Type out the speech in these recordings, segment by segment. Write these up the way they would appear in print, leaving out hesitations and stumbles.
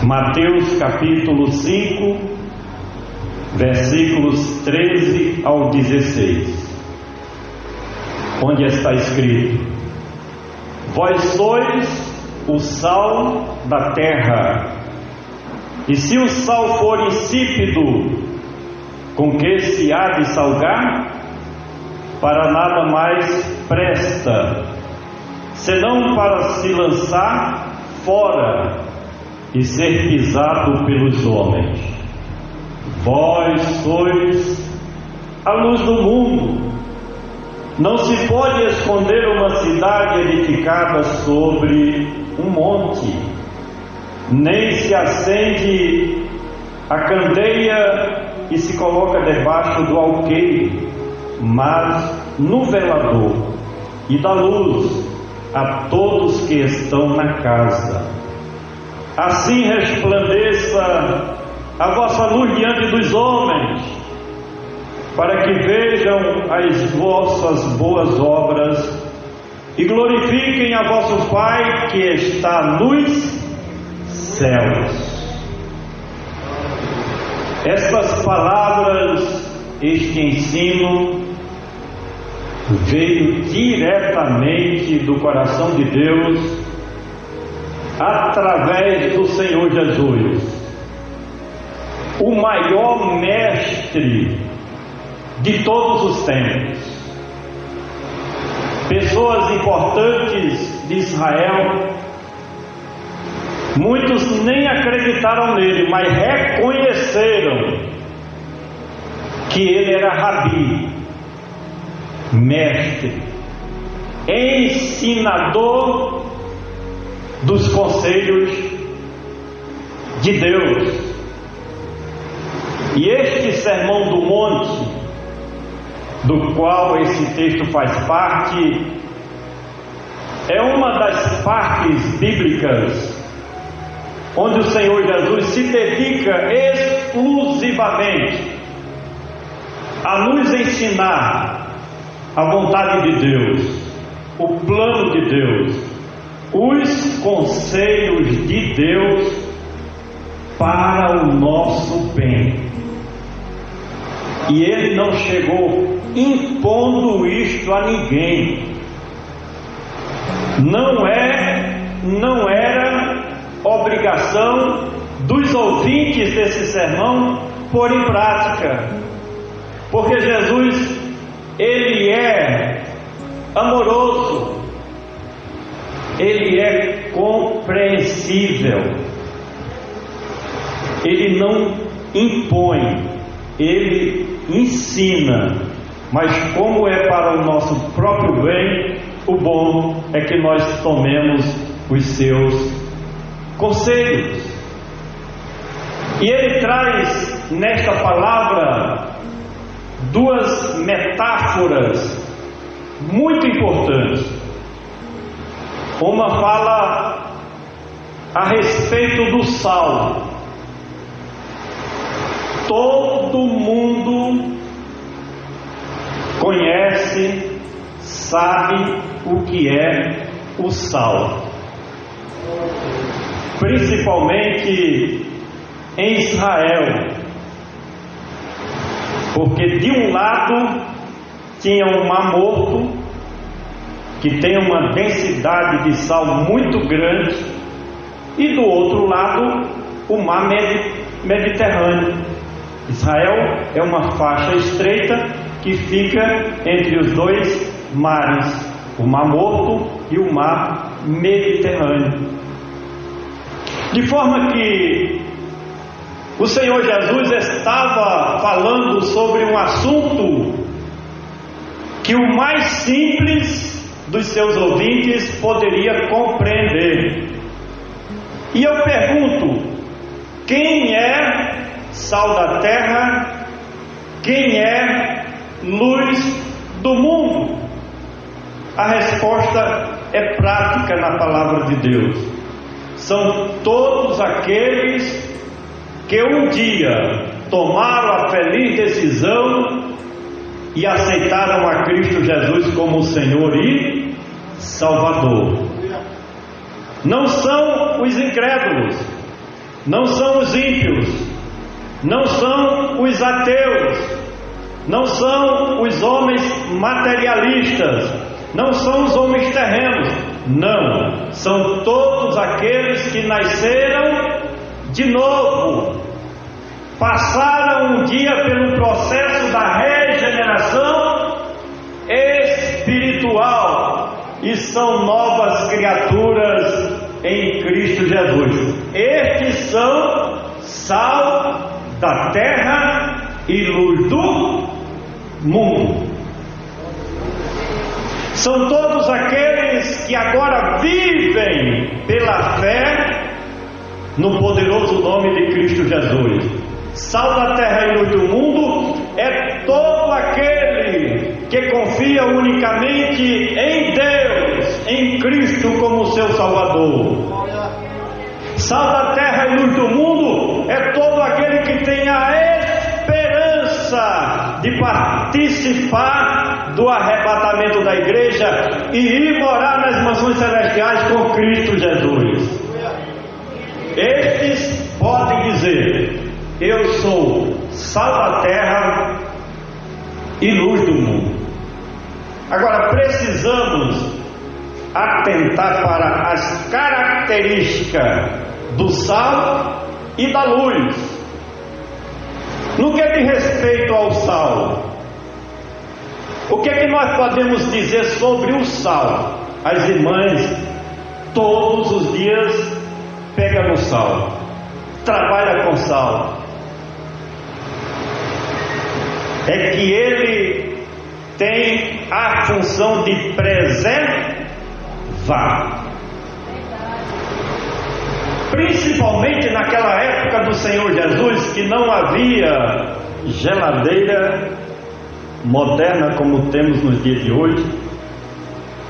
Mateus capítulo 5, versículos 13 ao 16, onde está escrito: Vós sois o sal da terra, e se o sal for insípido, com que se há de salgar? Para nada mais presta, senão para se lançar fora e ser pisado pelos homens. Vós sois a luz do mundo. Não se pode esconder uma cidade edificada sobre um monte, nem se acende a candeia e se coloca debaixo do alqueire, mas no velador, e dá luz a todos que estão na casa. Assim resplandeça a vossa luz diante dos homens, para que vejam as vossas boas obras e glorifiquem a vosso Pai que está nos céus. Estas palavras, este ensino, veio diretamente do coração de Deus, através do Senhor Jesus, o maior mestre de todos os tempos. Pessoas importantes de Israel, muitos nem acreditaram nele, mas reconheceram que ele era rabi, mestre, ensinador dos conselhos de Deus. E este Sermão do Monte, do qual esse texto faz parte, é uma das partes bíblicas onde o Senhor Jesus se dedica exclusivamente a nos ensinar a vontade de Deus, o plano de Deus, os conselhos de Deus para o nosso bem. E ele não chegou impondo isto a ninguém. Não era obrigação dos ouvintes desse sermão pôr em prática, porque Jesus, ele é amoroso, ele é compreensível, ele não impõe, ele ensina, mas como é para o nosso próprio bem, o bom é que nós tomemos os seus conselhos. E ele traz nesta palavra duas metáforas muito importantes. Uma fala a respeito do sal. Todo mundo conhece, sabe o que é o sal, principalmente em Israel, porque de um lado tinha um mar morto, que tem uma densidade de sal muito grande, e do outro lado o mar Mediterrâneo. Israel é uma faixa estreita que fica entre os dois mares, o Mar Morto e o Mar Mediterrâneo. De forma que o Senhor Jesus estava falando sobre um assunto que o mais simples dos seus ouvintes poderia compreender. E eu pergunto: quem é sal da terra? Quem é luz do mundo? A resposta é prática na palavra de Deus. São todos aqueles que um dia tomaram a feliz decisão e aceitaram a Cristo Jesus como Senhor e Salvador. Não são os incrédulos, não são os ímpios, não são os ateus, não são os homens materialistas, não são os homens terrenos, não, são todos aqueles que nasceram de novo, passaram um dia pelo processo da regeneração espiritual e são novas criaturas em Cristo Jesus. Estes são sal da terra e luz do mundo. São todos aqueles que agora vivem pela fé no poderoso nome de Cristo Jesus. Sal da terra e luz do mundo é todo aquele que confia unicamente em Deus, em Cristo como seu Salvador. Sal da terra e luz do mundo é todo aquele que tem a esperança de participar do arrebatamento da igreja e ir morar nas mansões celestiais com Cristo Jesus. Estes podem dizer: eu sou sal da terra e luz do mundo. Agora precisamos atentar para as características do sal e da luz. No que diz respeito ao sal, o que é que nós podemos dizer sobre o sal? As irmãs todos os dias pegam no sal, trabalham com sal. É que ele tem a função de preservar. Principalmente naquela época do Senhor Jesus, que não havia geladeira moderna como temos nos dias de hoje,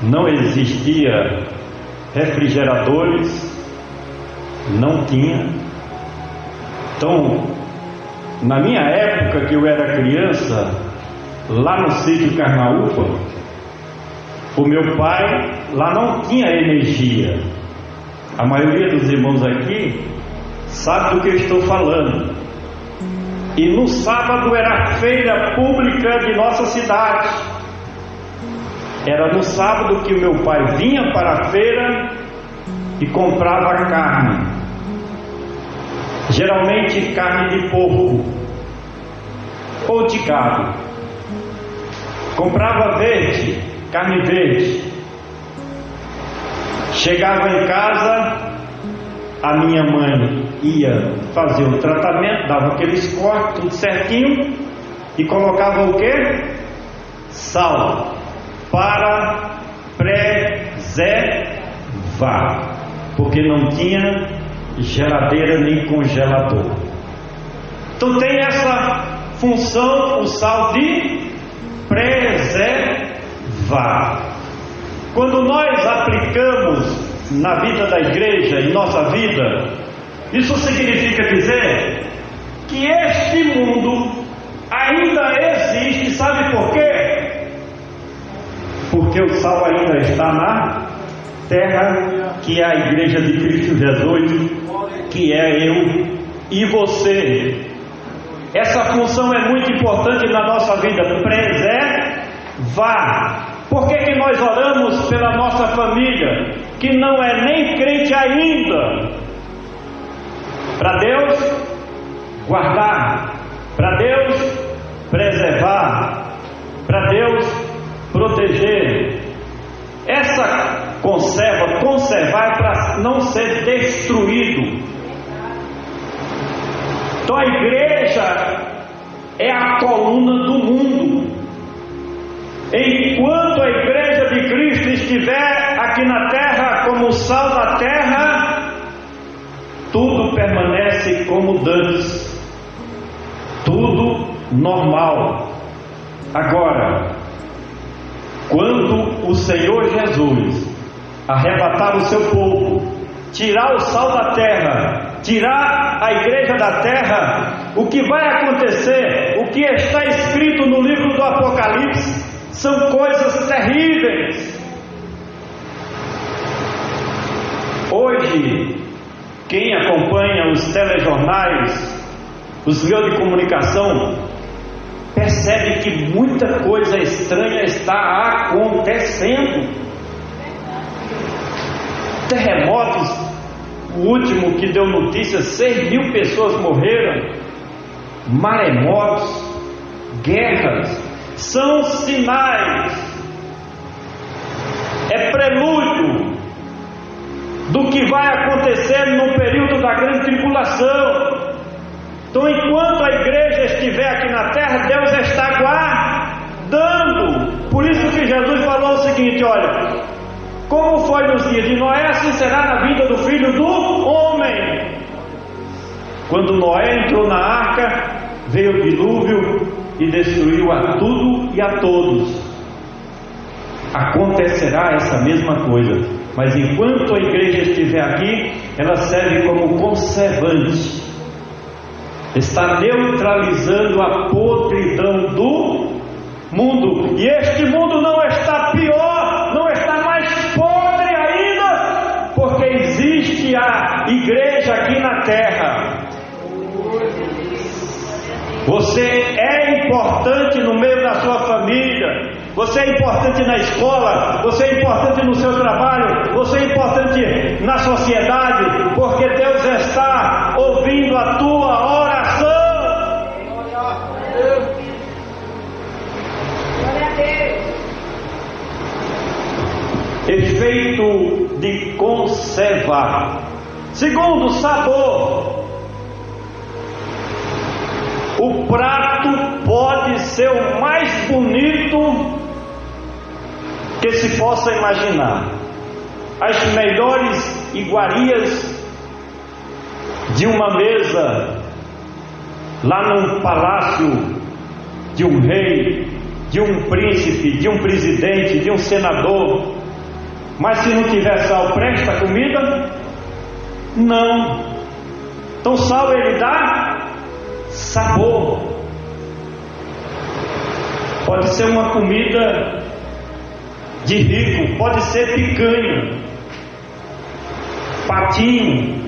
não existia refrigeradores, não tinha. Então, na minha época que eu era criança, lá no sítio Carnaúba, o meu pai lá não tinha energia. A maioria dos irmãos aqui sabe do que eu estou falando. E no sábado era a feira pública de nossa cidade. Era no sábado que o meu pai vinha para a feira e comprava carne. Geralmente carne de porco ou de gado. Comprava verde, carne verde. Chegava em casa, a minha mãe ia fazer o tratamento, dava aqueles cortes, tudo certinho, e colocava o que? Sal, para preservar, porque não tinha geladeira nem congelador. Então tem essa função, o sal, de preservar. Quando nós aplicamos na vida da igreja, em nossa vida, isso significa dizer que este mundo ainda existe. Sabe por quê? Porque o sal ainda está na terra, que é a igreja de Cristo Jesus, que é eu e você. Essa função é muito importante na nossa vida, preservar. Por que nós oramos pela nossa família, que não é nem crente ainda? Para Deus guardar, para Deus preservar, para Deus proteger. Essa conservar é para não ser destruído. Então a igreja é a coluna do mundo. Enquanto a igreja de Cristo estiver aqui na terra como o sal da terra, tudo permanece como dantes, tudo normal. Agora, quando o Senhor Jesus arrebatar o seu povo, tirar o sal da terra, tirar a igreja da terra, o que vai acontecer, o que está escrito no livro do Apocalipse, são coisas terríveis. Hoje Quem acompanha os telejornais, os meios de comunicação, percebe que muita coisa estranha está acontecendo. Terremotos, o último que deu notícia, 6.000 pessoas morreram. Maremotos, guerras, são sinais, é prelúdio do que vai acontecer no período da grande tribulação. Então, enquanto a igreja estiver aqui na terra, Deus está guardando. Por isso que Jesus falou o seguinte: olha, como foi nos dias de Noé, assim será na vinda do Filho do Homem. Quando Noé entrou na arca, veio o dilúvio e destruiu a tudo e a todos. Acontecerá essa mesma coisa, mas enquanto a igreja estiver aqui, ela serve como conservante, está neutralizando a podridão do mundo. E este mundo não está pior, não está mais podre ainda, porque existe a igreja aqui na terra. Você é importante no meio da sua família, você é importante na escola, você é importante no seu trabalho, você é importante na sociedade, porque Deus está ouvindo a tua oração. Efeito de conservar. Segundo, sabor. O prato pode ser o mais bonito que se possa imaginar. As melhores iguarias de uma mesa lá num palácio de um rei, de um príncipe, de um presidente, de um senador. Mas se não tiver sal, presta a comida? Não. Então sal ele dá sabor. Pode ser uma comida de rico, pode ser picanha, patinho.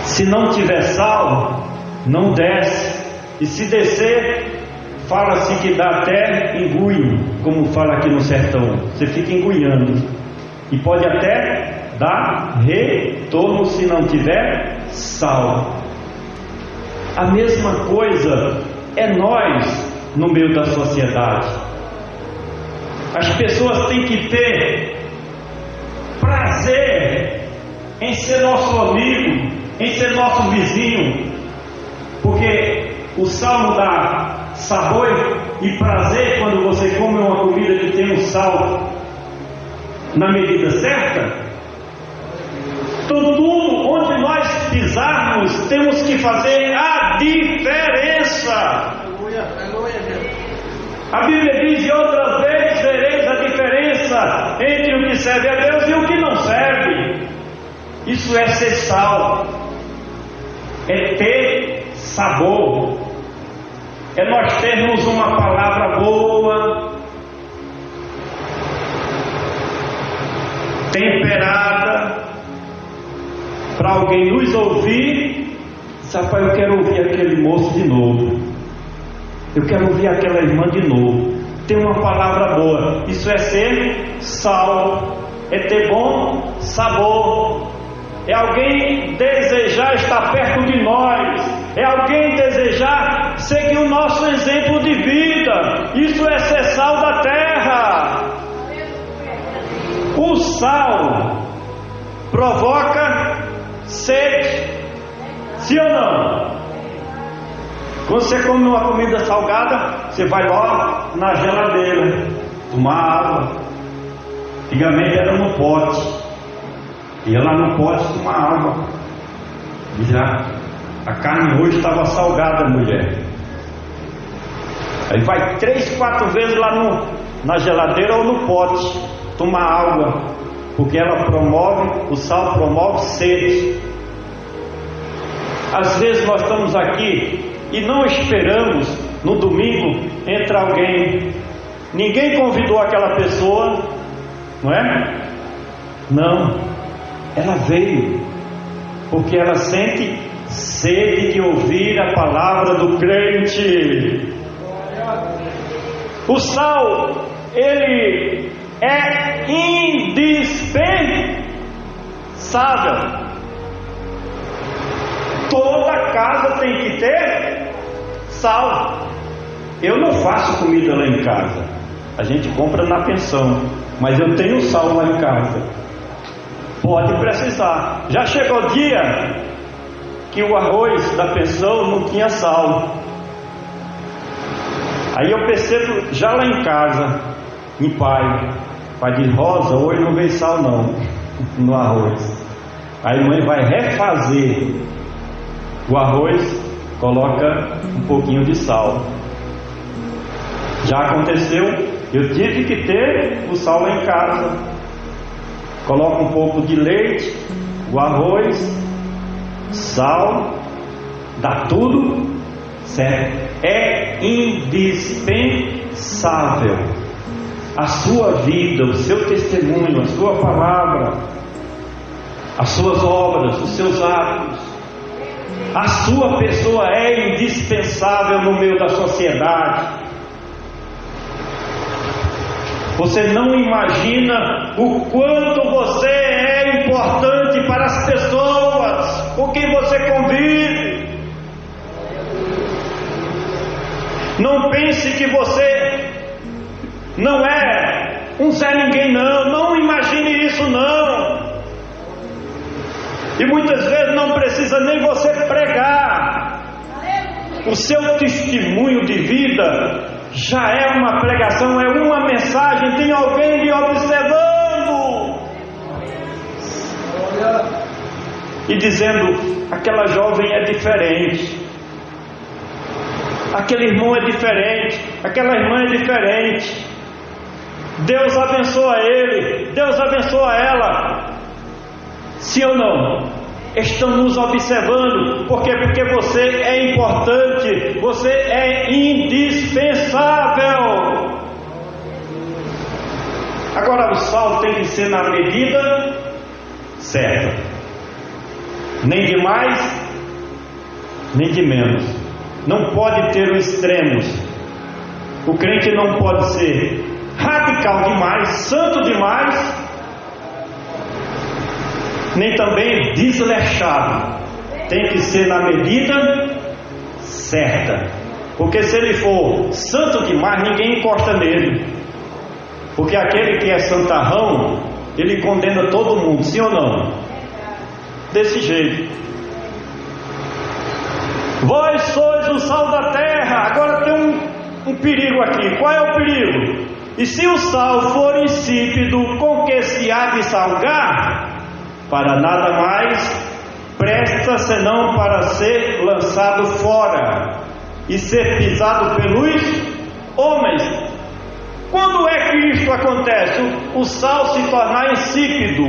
Se não tiver sal, não desce. E se descer, fala-se que dá até engulho, como fala aqui no sertão. Você fica engulhando. E pode até dar retorno se não tiver sal. A mesma coisa é nós no meio da sociedade. As pessoas têm que ter prazer em ser nosso amigo, em ser nosso vizinho, porque o sal dá sabor e prazer quando você come uma comida que tem um sal na medida certa. Então, tudo onde nós pisarmos, temos que fazer a diferença. A Bíblia diz: e outras vezes vereis a diferença entre o que serve a Deus e o que não serve. Isso é ser sal, é ter sabor, é nós termos uma palavra boa, temperada, para alguém nos ouvir. Rapaz, eu quero ouvir aquele moço de novo, eu quero ouvir aquela irmã de novo. Tem uma palavra boa. Isso é ser sal, é ter bom sabor, é alguém desejar estar perto de nós, é alguém desejar seguir o nosso exemplo de vida. Isso é ser sal da terra. O sal provoca sede, sim ou não? Quando você come uma comida salgada, você vai lá na geladeira tomar água. Antigamente era no pote, ia lá no pote tomar água. E já a carne hoje estava salgada, mulher. Aí vai 3, 4 vezes lá na geladeira ou no pote tomar água, porque ela promove, o sal promove sede. Às vezes nós estamos aqui e não esperamos no domingo entra alguém, ninguém convidou aquela pessoa, não é? Não, ela veio porque ela sente sede de ouvir a palavra do crente. O sal, ele é indispensável. Toda casa tem que ter sal. Eu não faço comida lá em casa, a gente compra na pensão, mas eu tenho sal lá em casa. Pode precisar. Já chegou o dia que o arroz da pensão não tinha sal. Aí eu percebo já lá em casa, em pai diz: Rosa, hoje não veio sal não no arroz. Aí a mãe vai refazer o arroz, coloca um pouquinho de sal. Já aconteceu, eu tive que ter o sal lá em casa. Coloca um pouco de leite, o arroz, sal, dá tudo certo. É indispensável. A sua vida, o seu testemunho, a sua palavra, as suas obras, os seus atos, a sua pessoa é indispensável no meio da sociedade. Você não imagina o quanto você é importante para as pessoas com quem você convive. Não pense que você não é um Zé Ninguém, não imagine isso não. E muitas vezes não precisa nem você pregar. O seu testemunho de vida já é uma pregação, é uma mensagem, tem alguém lhe observando e dizendo: aquela jovem é diferente, aquele irmão é diferente, aquela irmã é diferente. Deus abençoa ele, Deus abençoa ela. Sim ou não? Estão nos observando. Por quê? Porque você é importante, você é indispensável. Agora o sal tem que ser na medida certa, nem de mais nem de menos. Não pode ter os extremos. O crente não pode ser radical demais, santo demais, nem também desleixado. Tem que ser na medida certa, porque se ele for santo demais, ninguém encosta nele, porque aquele que é santarrão, ele condena todo mundo, sim ou não? Desse jeito. Vós sois o sal da terra. Agora tem um perigo aqui. Qual é o perigo? E se o sal for insípido, com que se há de salgar? Para nada mais presta senão para ser lançado fora e ser pisado pelos homens. Quando é que isto acontece? O sal se tornar insípido.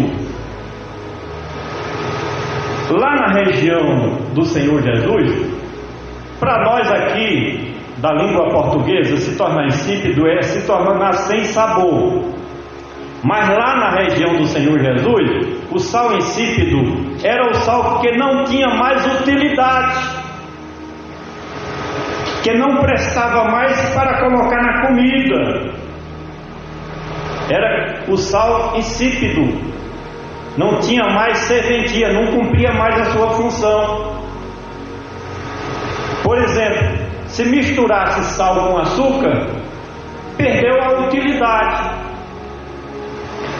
Lá na região do Senhor Jesus, para nós aqui da língua portuguesa, se tornar insípido é se tornar sem sabor. Mas lá na região do Senhor Jesus, o sal insípido era o sal que não tinha mais utilidade, que não prestava mais para colocar na comida. Era o sal insípido, não tinha mais serventia, não cumpria mais a sua função. Por exemplo, se misturasse sal com açúcar, perdeu a utilidade.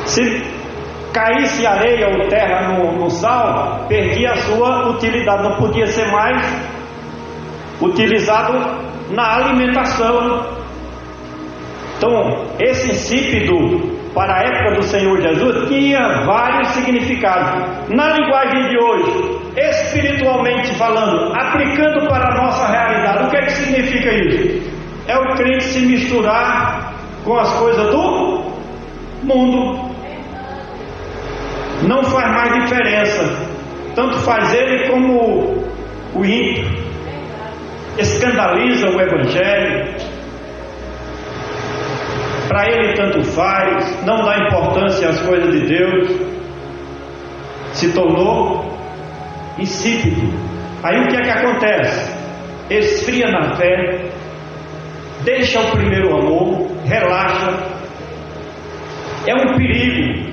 Se caísse areia ou terra no sal, perdia a sua utilidade, não podia ser mais utilizado na alimentação. Então, esse insípido, para a época do Senhor Jesus, tinha vários significados. Na linguagem de hoje, espiritualmente falando, aplicando para a nossa realidade, o que é que significa isso? É o crente se misturar com as coisas do mundo. Não faz mais diferença, tanto faz ele como o ímpio. Escandaliza o Evangelho, para ele tanto faz, não dá importância às coisas de Deus. Se tornou insípido. Aí o que é que acontece? Esfria na fé, deixa o primeiro amor, relaxa. É um perigo.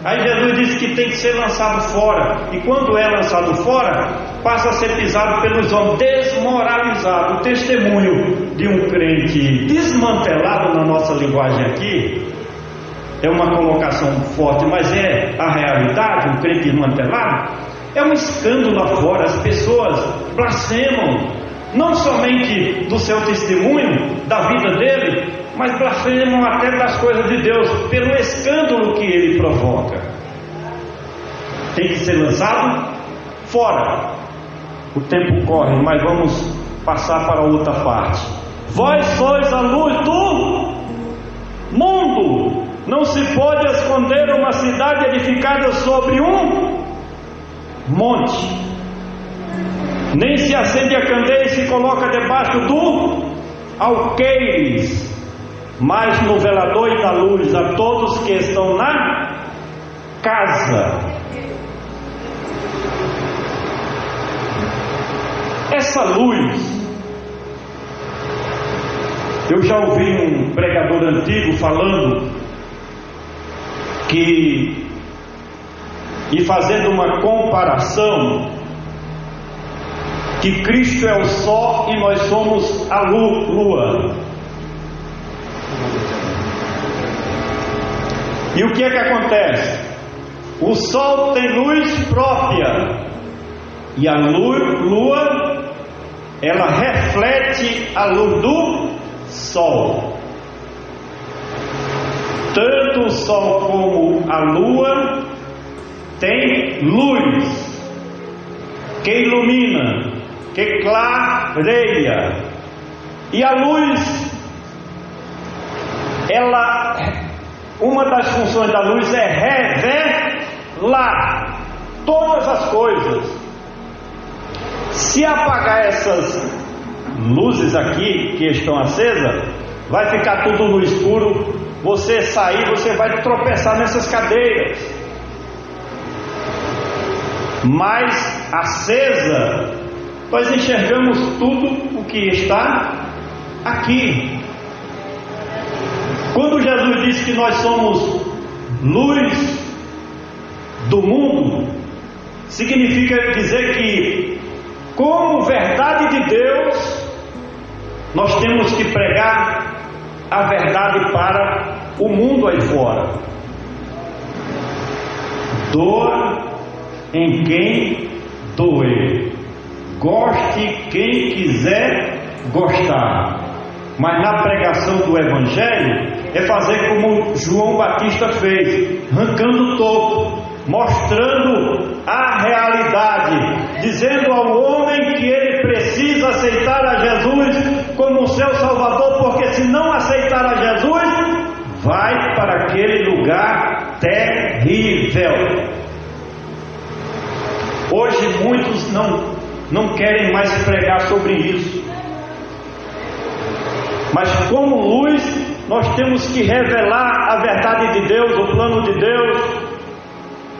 Aí Jesus disse que tem que ser lançado fora, e quando é lançado fora, passa a ser pisado pelos homens, desmoralizado. O testemunho de um crente desmantelado, na nossa linguagem aqui, é uma colocação forte, mas é a realidade. Um crente desmantelado é um escândalo lá fora. As pessoas blasfemam, não somente do seu testemunho, da vida dele, mas blasfemam até das coisas de Deus, pelo escândalo que ele provoca. Tem que ser lançado fora. O tempo corre, mas vamos passar para outra parte. Vós sois a luz do mundo. Não se pode esconder uma cidade edificada sobre um monte, nem se acende a candeia e se coloca debaixo do alqueires, mas no velador e da luz a todos que estão na casa. Essa luz, eu já ouvi um pregador antigo falando que, e fazendo uma comparação, que Cristo é o sol e nós somos a lua. E o que é que acontece? O sol tem luz própria, e a lua, ela reflete a luz do sol. Tanto o sol como a lua tem luz que ilumina, que clareia. E a luz, uma das funções da luz é revelar todas as coisas. Se apagar essas luzes aqui que estão acesas, vai ficar tudo no escuro. Você sair, você vai tropeçar nessas cadeiras. Mas acesa, nós enxergamos tudo o que está aqui. Quando Jesus disse que nós somos luz do mundo, significa dizer que, como verdade de Deus, nós temos que pregar a verdade para o mundo aí fora. Doa em quem doer, goste quem quiser gostar, mas na pregação do Evangelho é fazer como João Batista fez, arrancando o topo, mostrando a realidade, dizendo ao homem que ele precisa aceitar a Jesus como seu Salvador, porque se não aceitar a Jesus, vai para aquele lugar terrível. Hoje muitos não querem mais pregar sobre isso, mas como luz nós temos que revelar a verdade de Deus, o plano de Deus,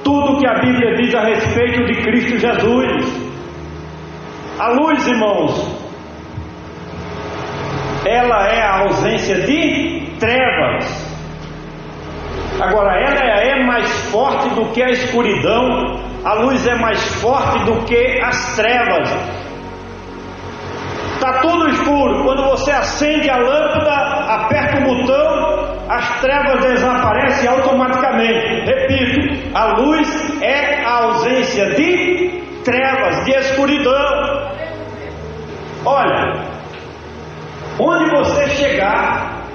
tudo que a Bíblia diz a respeito de Cristo Jesus. A luz, irmãos, ela é a ausência de trevas. Agora, ela é mais forte do que a escuridão. A luz é mais forte do que as trevas. Está tudo escuro. Quando você acende a lâmpada, aperta o botão, as trevas desaparecem automaticamente. Repito, a luz é a ausência de trevas, de escuridão. Olha, onde você chegar,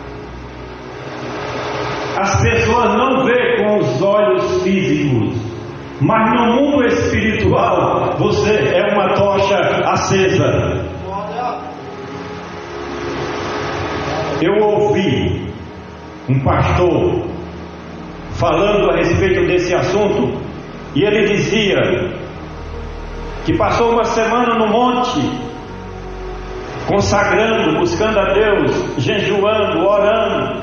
as pessoas não veem com os olhos físicos, mas no mundo espiritual você é uma tocha acesa. Eu ouvi um pastor falando a respeito desse assunto, e ele dizia que passou uma semana no monte, consagrando, buscando a Deus, jejuando, orando,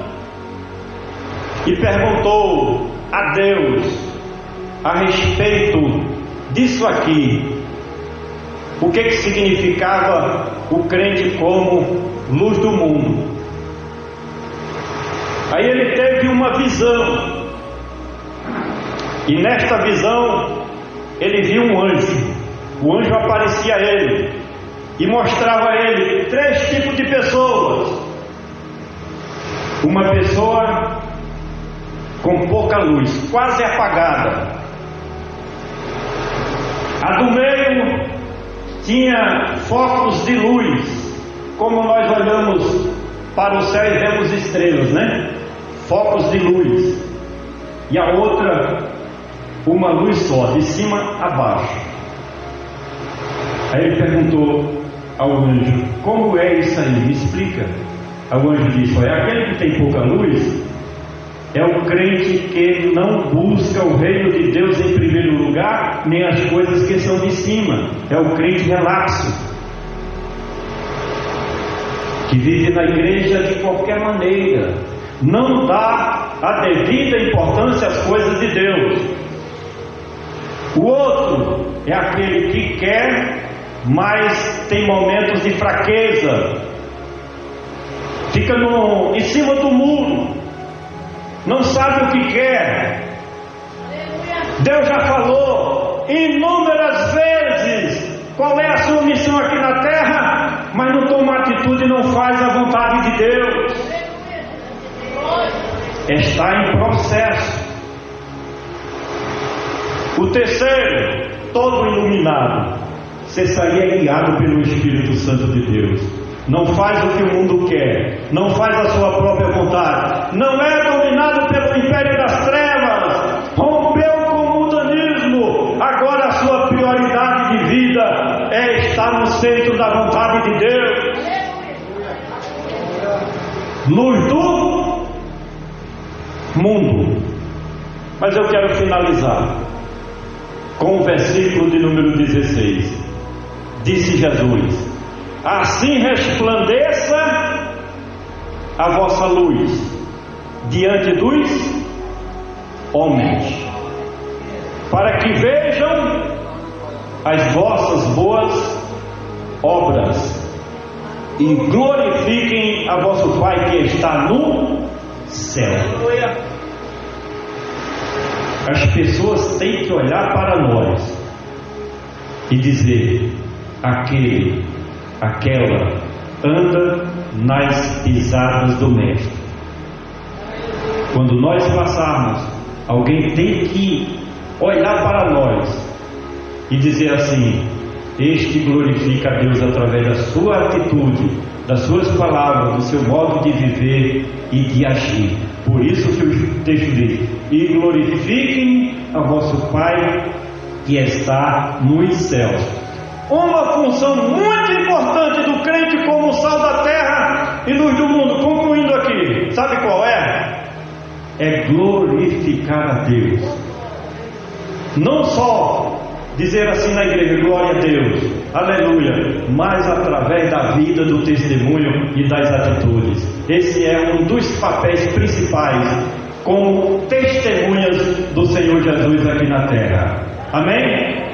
e perguntou a Deus a respeito disso aqui: o que significava o crente como luz do mundo. Aí ele teve uma visão, e nesta visão ele viu um anjo. O anjo aparecia a ele e mostrava a ele 3 tipos de pessoas. Uma pessoa com pouca luz, quase apagada. A do meio tinha focos de luz, como nós olhamos para o céu e vemos estrelas, né? Focos de luz. E a outra, uma luz só, de cima a baixo. Aí ele perguntou ao anjo: como é isso aí? Me explica. Aí o anjo disse: olha, aquele que tem pouca luz é o crente que não busca o reino de Deus em primeiro lugar, nem as coisas que são de cima. É o crente relapso, que vive na igreja de qualquer maneira, não dá a devida importância às coisas de Deus. O outro é aquele que quer, mas tem momentos de fraqueza, fica em cima do muro, não sabe o que quer. Deus já falou inúmeras vezes qual é a sua missão aqui na terra, mas não toma atitude e não faz a vontade de Deus. Está em processo. O terceiro, todo iluminado, você seria guiado pelo Espírito Santo de Deus. Não faz o que o mundo quer, não faz a sua própria vontade, não é dominado pelo império das trevas, rompeu com o mundanismo. Agora a sua prioridade de vida é estar no centro da vontade de Deus. Luz do mundo. Mas eu quero finalizar com o versículo de número 16. Disse Jesus: assim resplandeça a vossa luz diante dos homens, para que vejam as vossas boas obras e glorifiquem a vosso Pai que está no céu. As pessoas têm que olhar para nós e dizer: aquela anda nas pisadas do Mestre. Quando nós passarmos, alguém tem que olhar para nós e dizer assim: este glorifica a Deus através da sua atitude, das suas palavras, do seu modo de viver e de agir. Por isso que o texto diz: e glorifiquem a vosso Pai que está nos céus. Uma função muito importante do crente como sal da terra e luz do mundo, concluindo aqui, sabe qual é? É glorificar a Deus. Não só dizer assim na igreja: glória a Deus, aleluia, mas através da vida, do testemunho e das atitudes. Esse é um dos papéis principais como testemunhas do Senhor Jesus aqui na terra. Amém?